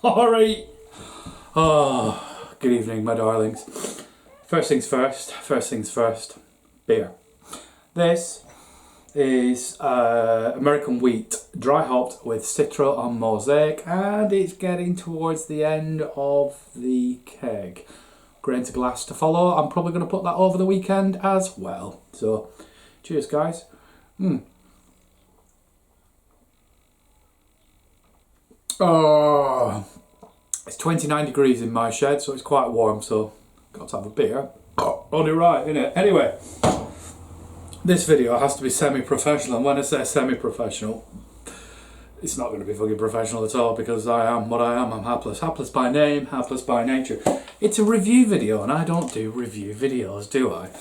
Alright. Oh, good evening, my darlings. First things first, beer. This is American wheat, dry hopped with Citra and Mosaic, and it's getting towards the end of the keg. Grain to glass to follow. I'm probably going to put that over the weekend as well. So, cheers, guys. Oh, it's 29 degrees in my shed, so it's quite warm, so got to have a beer. Only right, innit? Anyway, this video has to be semi-professional, and when I say semi-professional, it's not going to be fucking professional at all, because I am what I am. I'm hapless. Hapless by name, hapless by nature. It's a review video, and I don't do review videos, do I?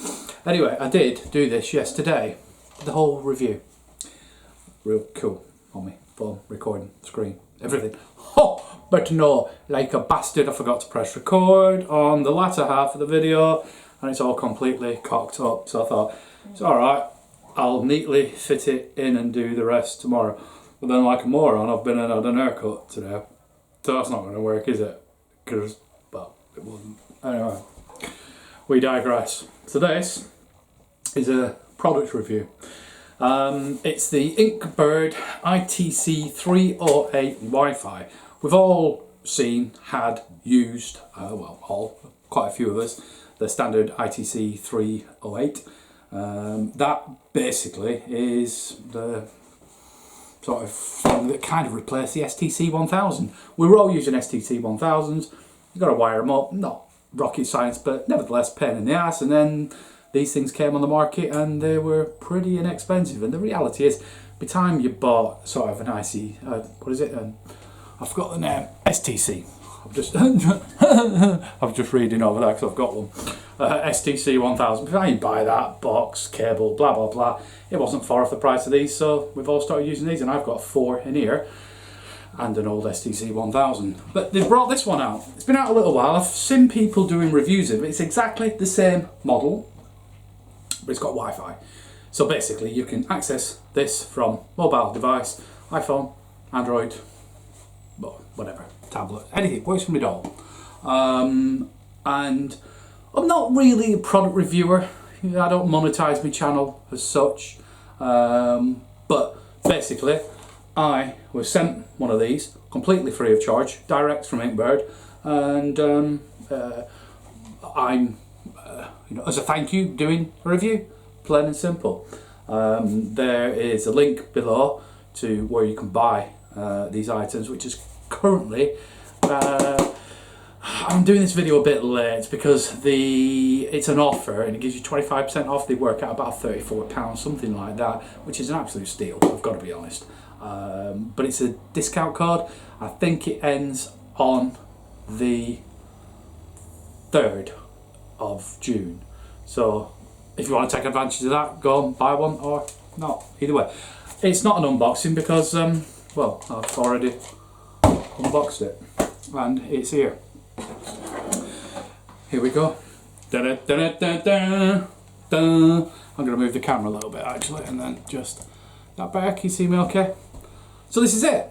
Anyway, I did do this yesterday. The whole review. Real cool on me. Phone, recording, screen, everything. Oh, but no, like a bastard, I forgot to press record on the latter half of the video, and it's all completely cocked up. So I thought, it's alright, I'll neatly fit it in and do the rest tomorrow. But then, like a moron, I've been and had an haircut today. So that's not going to work, is it? Because, well, it wasn't. Anyway, we digress. So this is a product review. It's the Inkbird ITC-308 Wi-Fi. We've all seen, had, used, quite a few of us, the standard ITC-308. That basically is the sort of thing that kind of replaced the STC-1000. We were all using STC-1000s. You've got to wire them up, not rocket science, but nevertheless pain in the ass. And then these things came on the market and they were pretty inexpensive. And the reality is, by the time you bought sort of an IC, what is it? I forgot the name. STC. I'm just reading over that because I've got one. STC 1000. If I buy that box, cable, blah blah blah, it wasn't far off the price of these. So we've all started using these, and I've got 4 in here and an old STC 1000. But they've brought this one out. It's been out a little while. I've seen people doing reviews of it. It's exactly the same model, but it's got Wi-Fi. So basically, you can access this from mobile device, iPhone, Android, whatever, tablet, anything, works from it all. And I'm not really a product reviewer. I don't monetize my channel as such. But basically, I was sent one of these completely free of charge, direct from Inkbird, and I'm, as a thank you, doing a review, plain and simple. There is a link below to where you can buy these items, which is currently I'm doing this video a bit late because it's an offer and it gives you 25% off. They work out about £34, something like that, which is an absolute steal, I've got to be honest. But it's a discount code. I think it ends on the 3rd of June. So if you want to take advantage of that, go and buy one or not. Either way, it's not an unboxing because well, I've already unboxed it and it's here. Here we go. I'm going to move the camera a little bit actually, and then just that back. Can you see me okay? So this is it.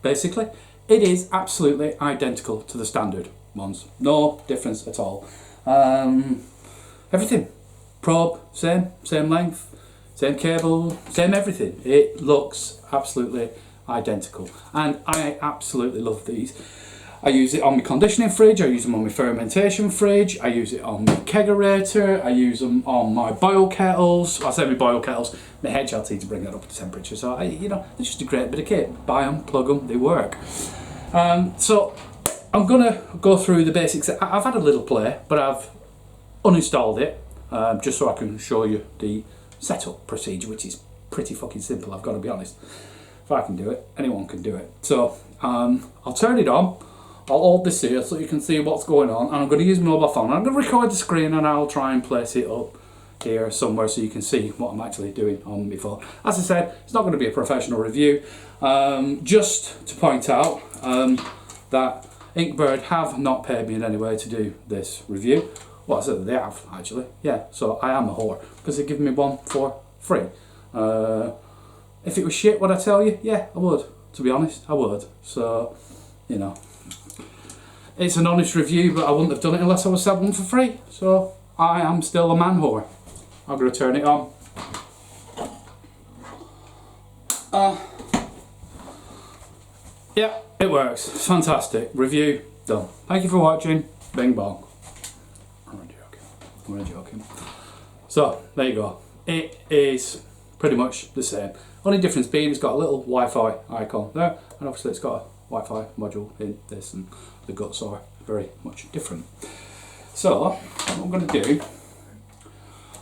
Basically, it is absolutely identical to the standard ones. No difference at all. Everything. Probe, same length, same cable, same everything. It looks absolutely identical, and I absolutely love these. I use it on my conditioning fridge, I use them on my fermentation fridge, I use it on my kegerator, I use them on my boil kettles. I say my boil kettles, my HLT to bring that up to temperature. So they're just a great bit of kit. Buy them, plug them, they work. So I'm gonna go through the basics. I've had a little play, but I've uninstalled it just so I can show you the setup procedure, which is pretty fucking simple, I've got to be honest. If I can do it, anyone can do it. So I'll turn it on. I'll hold this here so you can see what's going on, and I'm going to use my mobile phone. I'm going to record the screen and I'll try and place it up here somewhere so you can see what I'm actually doing on my phone. As I said, it's not going to be a professional review. Just to point out that Inkbird have not paid me in any way to do this review. Well, I said they have actually, yeah, so I am a whore because they're giving me one for free. If it was shit, would I tell you? Yeah, I would. To be honest, I would. So, It's an honest review, but I wouldn't have done it unless I was selling one for free. So I am still a man whore. I'm going to turn it on. Yeah, it works. It's fantastic. Review done. Thank you for watching. Bing bong. I'm only joking. So there you go. It is pretty much the same. Only difference being it's got a little Wi-Fi icon there, and obviously it's got a Wi-Fi module in this, and the guts are very much different. So what I'm going to do,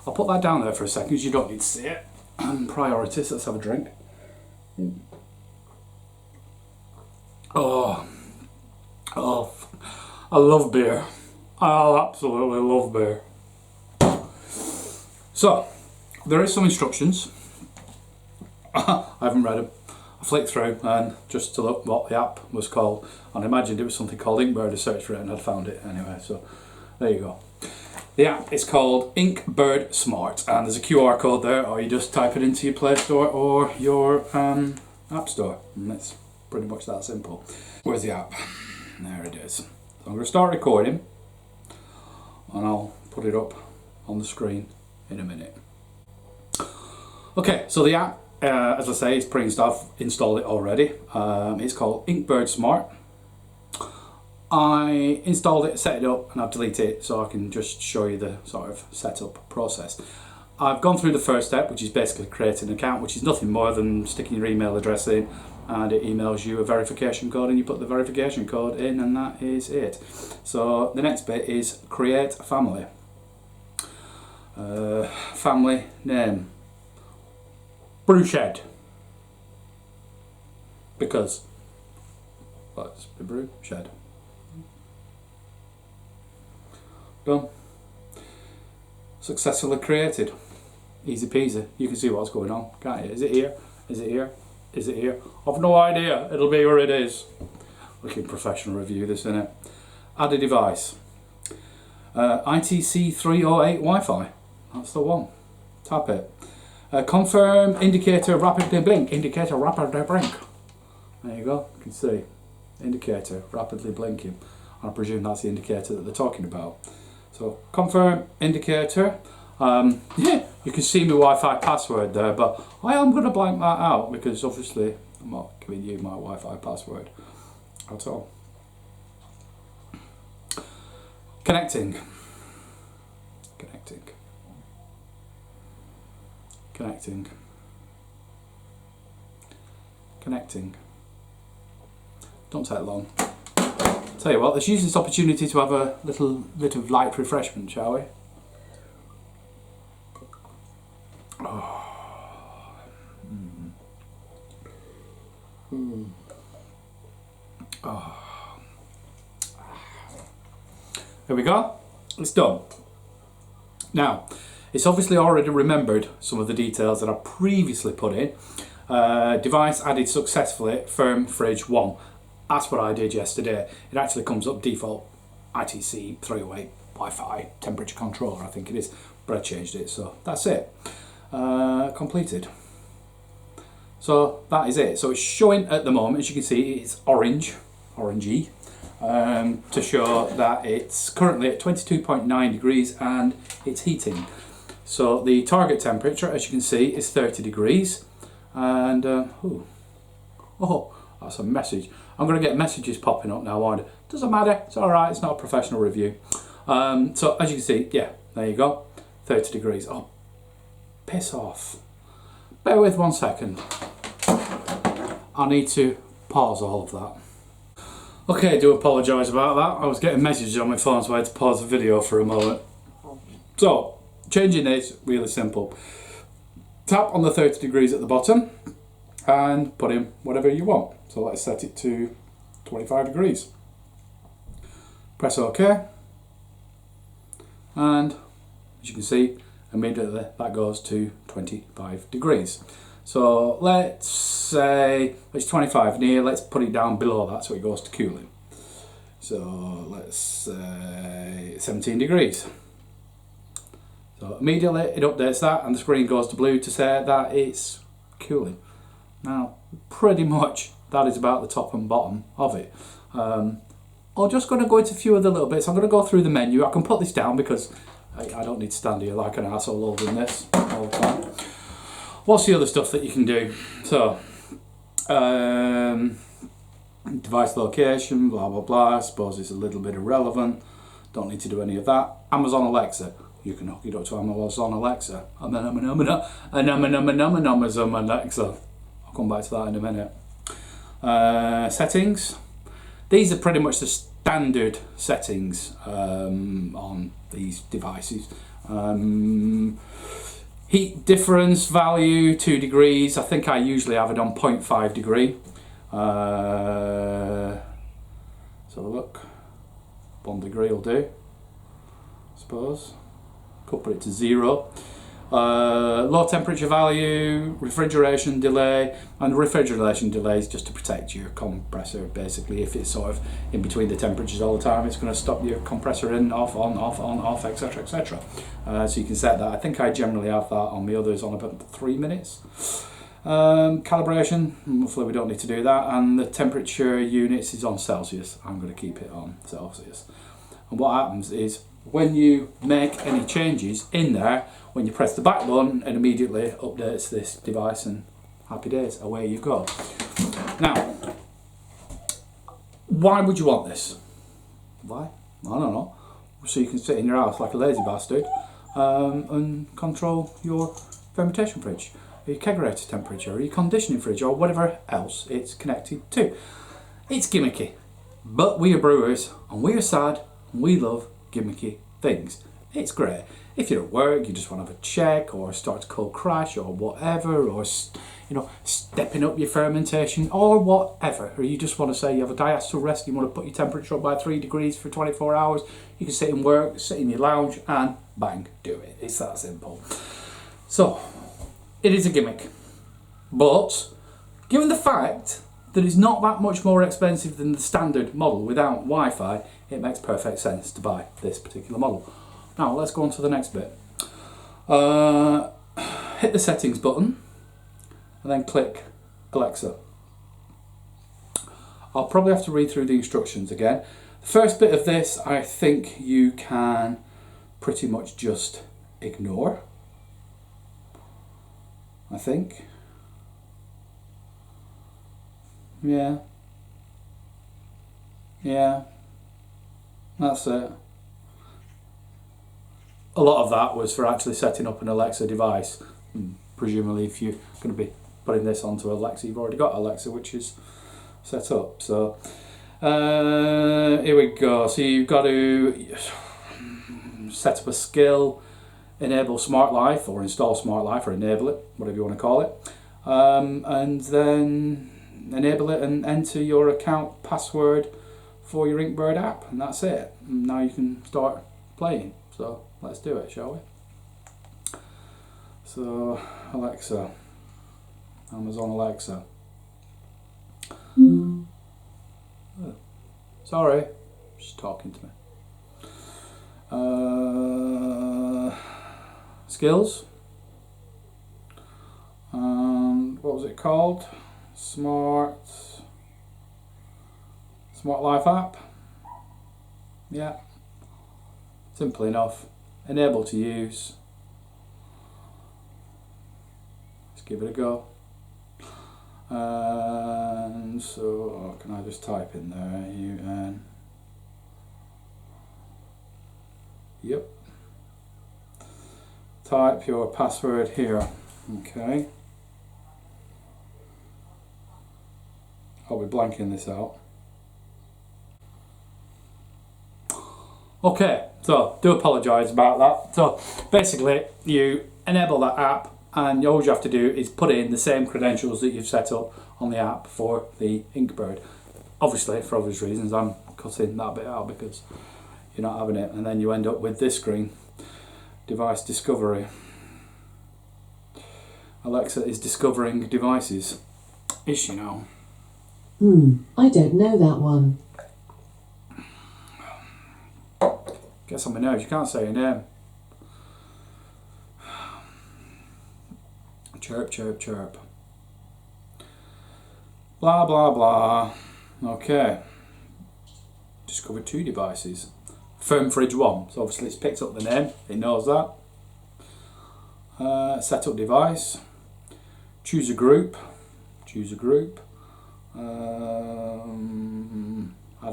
I'll put that down there for a second because you don't need to see it. Priorities. Let's have a drink. Oh, I love beer. I absolutely love beer. So, there is some instructions. I haven't read them. I flicked through and just to look what the app was called, and I imagined it was something called Inkbird. I searched for it and I'd found it anyway, so there you go. The app is called Inkbird Smart, and there's a QR code there, or you just type it into your Play Store or your App Store, and it's pretty much that simple. Where's the app? There it is. So I'm going to start recording and I'll put it up on the screen in a minute. Okay, so the app, as I say, is pre-installed. I've installed it already. It's called Inkbird Smart. I installed it, set it up, and I've deleted it so I can just show you the sort of setup process. I've gone through the first step, which is basically creating an account, which is nothing more than sticking your email address in, and it emails you a verification code, and you put the verification code in, and that is it. So the next bit is create a family. Family name, Brewshed, because let's be brew shed. Done. Successfully created. Easy peasy. You can see what's going on, can't you? Is it here? Is it here? Is it here? I've no idea. It'll be where it is. Looking professional review this, innit? Add a device. ITC-308 Wi-Fi. That's the one. Tap it. Confirm indicator rapidly blink. Indicator rapidly blink. There you go. You can see. Indicator rapidly blinking. I presume that's the indicator that they're talking about. So confirm indicator. Yeah, you can see my Wi-Fi password there, but I am going to blank that out because obviously I'm not giving you my Wi-Fi password at all. Connecting. Connecting. Connecting. Connecting. Don't take long. Tell you what, let's use this opportunity to have a little bit of light refreshment, shall we? Oh. Oh. There we go. It's done. Now, it's obviously already remembered some of the details that I previously put in. Device added successfully, firm fridge 1. That's what I did yesterday. It actually comes up default ITC-308 Wi-Fi temperature controller, I think it is, but I changed it, so that's it. Completed. So that is it. So it's showing at the moment, as you can see, it's orange, orangey, to show that it's currently at 22.9 degrees and it's heating. So the target temperature, as you can see, is 30 degrees. And oh, that's a message. I'm going to get messages popping up now, aren't it? Doesn't matter, it's alright, it's not a professional review. So as you can see, yeah, there you go, 30 degrees. Oh, piss off. Bear with 1 second. I need to pause all of that. Okay, I do apologise about that. I was getting messages on my phone, so I had to pause the video for a moment. So, changing this, really simple. Tap on the 30 degrees at the bottom and put in whatever you want. So let's set it to 25 degrees. Press OK. And as you can see, immediately that goes to 25 degrees. So let's say it's 25 near, let's put it down below that so it goes to cooling. So let's say 17 degrees. So immediately it updates that and the screen goes to blue to say that it's cooling. Now pretty much that is about the top and bottom of it. I'm just going to go into a few of the little bits. I'm going to go through the menu. I can put this down because I don't need to stand here like an arsehole holding this all the time. What's the other stuff that you can do? So, device location, blah blah blah. I suppose it's a little bit irrelevant. Don't need to do any of that. Amazon Alexa. You can hook it up to Amazon Alexa. Amazon Alexa. I'll come back to that in a minute. Settings. These are pretty much the standard settings on these devices. Heat difference value 2 degrees. I think I usually have it on 0.5 degree. So look, 1 degree will do, I suppose. Could put it to 0. Low temperature value, refrigeration delay, and refrigeration delays just to protect your compressor. Basically, if it's sort of in between the temperatures all the time, it's going to stop your compressor in, off, on, off, etc, etc. So you can set that. I think I generally have that on the others on about 3 minutes. Calibration, hopefully we don't need to do that, and the temperature units is on Celsius. I'm going to keep it on Celsius. And what happens is when you make any changes in there, when you press the back button, it immediately updates this device and happy days, away you go. Now, why would you want this? Why? I don't know. So you can sit in your house like a lazy bastard and control your fermentation fridge, or your kegerator temperature, or your conditioning fridge, or whatever else it's connected to. It's gimmicky, but we are brewers and we are sad and we love gimmicky things. It's great. If you're at work, you just want to have a check or start to cold crash or whatever, or stepping up your fermentation or whatever, or you just want to say you have a diacetyl rest, you want to put your temperature up by 3 degrees for 24 hours, you can sit in work, sit in your lounge and bang, do it. It's that simple. So, it is a gimmick, but given the fact that it's not that much more expensive than the standard model without Wi-Fi, it makes perfect sense to buy this particular model. Now let's go on to the next bit. Hit the settings button and then click Alexa. I'll probably have to read through the instructions again. The first bit of this I think you can pretty much just ignore. I think. Yeah. That's it. A lot of that was for actually setting up an Alexa device. Presumably if you're going to be putting this onto Alexa, you've already got Alexa which is set up. So here we go. So you've got to set up a skill, enable Smart Life, or install Smart Life, or enable it, whatever you want to call it, and then enable it and enter your account password for your Inkbird app, and that's it. And now you can start playing. So let's do it, shall we? So Alexa, Amazon Alexa. Oh, sorry, she's talking to me. Skills. What was it called? Smart Life app. Yeah. Simple enough. Enable to use. Let's give it a go. And so, can I just type in there? UN. Yep. Type your password here. Okay. I'll be blanking this out. Okay, so do apologise about that. So basically you enable that app and all you have to do is put in the same credentials that you've set up on the app for the Inkbird. Obviously, for obvious reasons, I'm cutting that bit out because you're not having it, and then you end up with this screen. Device discovery. Alexa is discovering devices. Is she now? I don't know that one. Gets on my nerves, you can't say your name. Chirp, chirp, chirp. Blah, blah, blah. Okay. discovered 2 devices. Firm Fridge 1, so obviously it's picked up the name, it knows that. Set up device, choose a group, add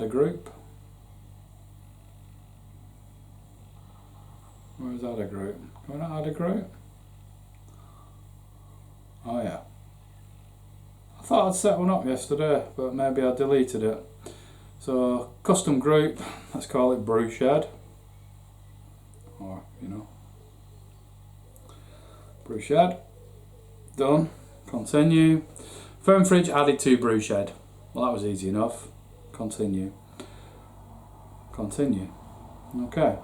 a group. Where's add a group? Can I add a group? Oh yeah. I thought I'd set one up yesterday, but maybe I deleted it. So, custom group, let's call it Brew Shed. Or, you know. Brew Shed. Done. Continue. Firm Fridge added to Brew Shed. Well, that was easy enough. Continue. Continue. Okay.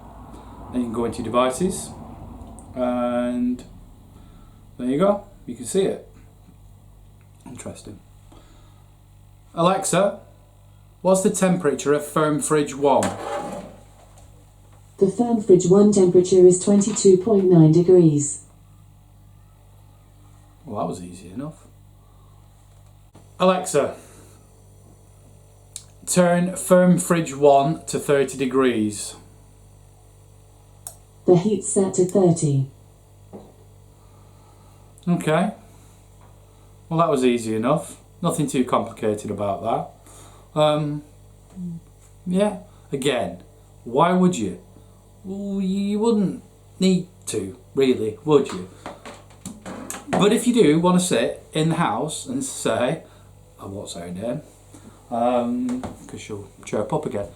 Then you can go into your devices. And there you go. You can see it. Interesting. Alexa, what's the temperature of Firm Fridge 1? The Firm Fridge 1 temperature is 22.9 degrees. Well, that was easy enough. Alexa, turn Firm Fridge 1 to 30 degrees. The heat's set to 30. Okay. Well, that was easy enough. Nothing too complicated about that. Yeah, again, why would you? Well, you wouldn't need to, really, would you? But if you do want to sit in the house and say, I won't say her name, because she'll chirp up again,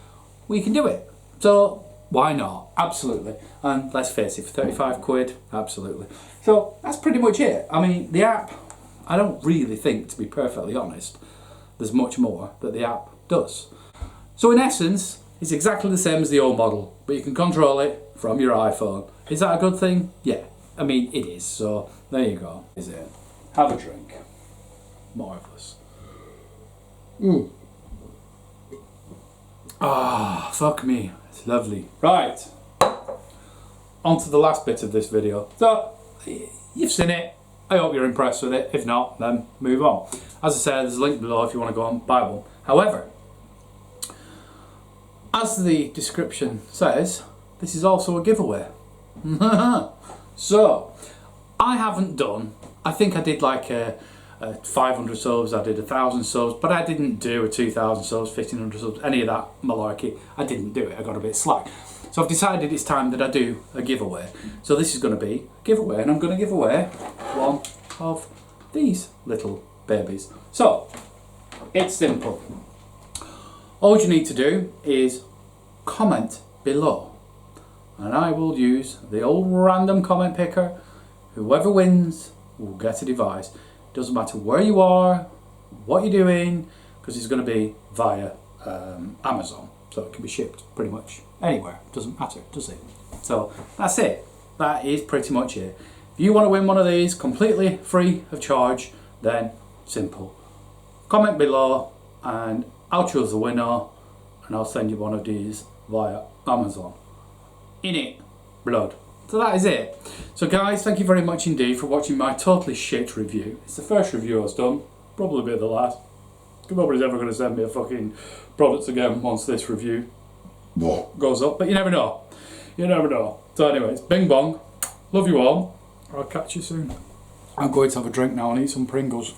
well, you can do it. So, why not? Absolutely. And let's face it, for 35 quid, absolutely. So, that's pretty much it. I mean, the app, I don't really think, to be perfectly honest, there's much more that the app does. So in essence, it's exactly the same as the old model, but you can control it from your iPhone. Is that a good thing? Yeah, I mean, it is. So there you go. Is it? Have a drink. Marvellous. Ah, fuck me. It's lovely. Right. On to the last bit of this video. So, you've seen it. I hope you're impressed with it. If not, then move on. As I said, there's a link below if you want to go and buy one. However, as the description says, this is also a giveaway. So, I haven't done, I think I did like a 500 subs, I did 1,000 subs, but I didn't do a 2,000 subs, 1,500 subs, any of that malarkey. I didn't do it, I got a bit slack. So I've decided it's time that I do a giveaway. So this is going to be a giveaway, and I'm going to give away one of these little babies. So, it's simple. All you need to do is comment below, and I will use the old random comment picker. Whoever wins will get a device. Doesn't matter where you are, what you're doing, because it's going to be via Amazon. So it can be shipped pretty much anywhere. Doesn't matter, does it? So that's it. That is pretty much it. If you want to win one of these completely free of charge, then simple. Comment below and I'll choose the winner and I'll send you one of these via Amazon. In it, blood. So that is it. So guys, thank you very much indeed for watching my totally shit review. It's the first review I've done, probably be the last. Nobody's ever going to send me a fucking product again once this review goes up, but you never know. You never know. So anyways, bing bong. Love you all. I'll catch you soon. I'm going to have a drink now and eat some Pringles.